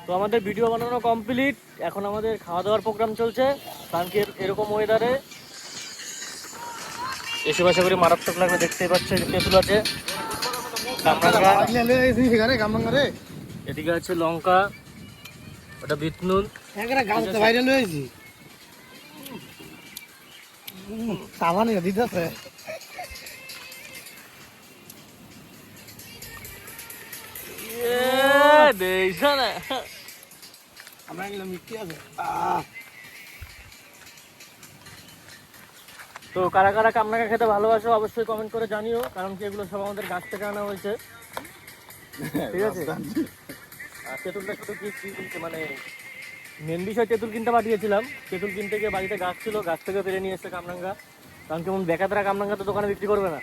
তো আমাদের ভিডিও বানানো কমপ্লিট, এখন আমাদের খাওয়া দাওয়ার প্রোগ্রাম চলছে। কালকের এরকম ওয়েদারে এসে বাসা করে মারাত্মক লাগবে, দেখতেই পাচ্ছে তেঁতুল আছে, এদিকে আছে লঙ্কা, ওটা বিট নুন, তো কারা কারা কামরাঙ্গা খেতে ভালোবাসো অবশ্যই কমেন্ট করে জানিও, কারণ কি এগুলো সব আমাদের গাছ থেকে আনা হয়েছে, ঠিক আছে। আর তেঁতুলটা শুধু কি মানে মেন বিষয় তেঁতুল কিনতে পাঠিয়েছিলাম, তেঁতুল কিনতে গিয়ে বাড়িতে গাছ ছিল, গাছ থেকে পেরে নিয়ে এসছে কামরাঙ্গা, কারণ কেমন বেকাতরা কামরাঙ্গা তো দোকানে বিক্রি করবে না,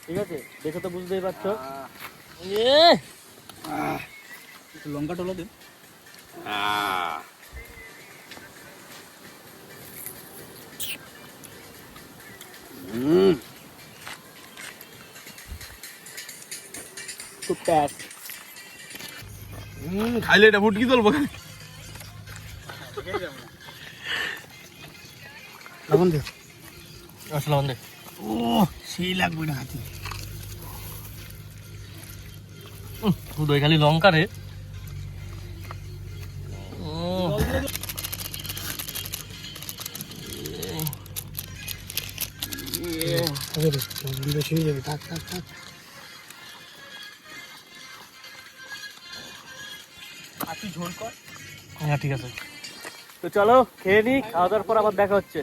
ঠিক আছে, দেখে তো বুঝতেই পারছো। লঙ্কা টলা দিন। খাইলে এটা ফুটকি তুলবো। লবণ দে, লবণ দে। ও সেই লাগবে না হাতে। দই খালি লঙ্কা রে। ঝোল কর। হ্যাঁ ঠিক আছে, তো চলো খেয়ে নি, খাওয়া দাওয়ার পর আবার দেখা হচ্ছে।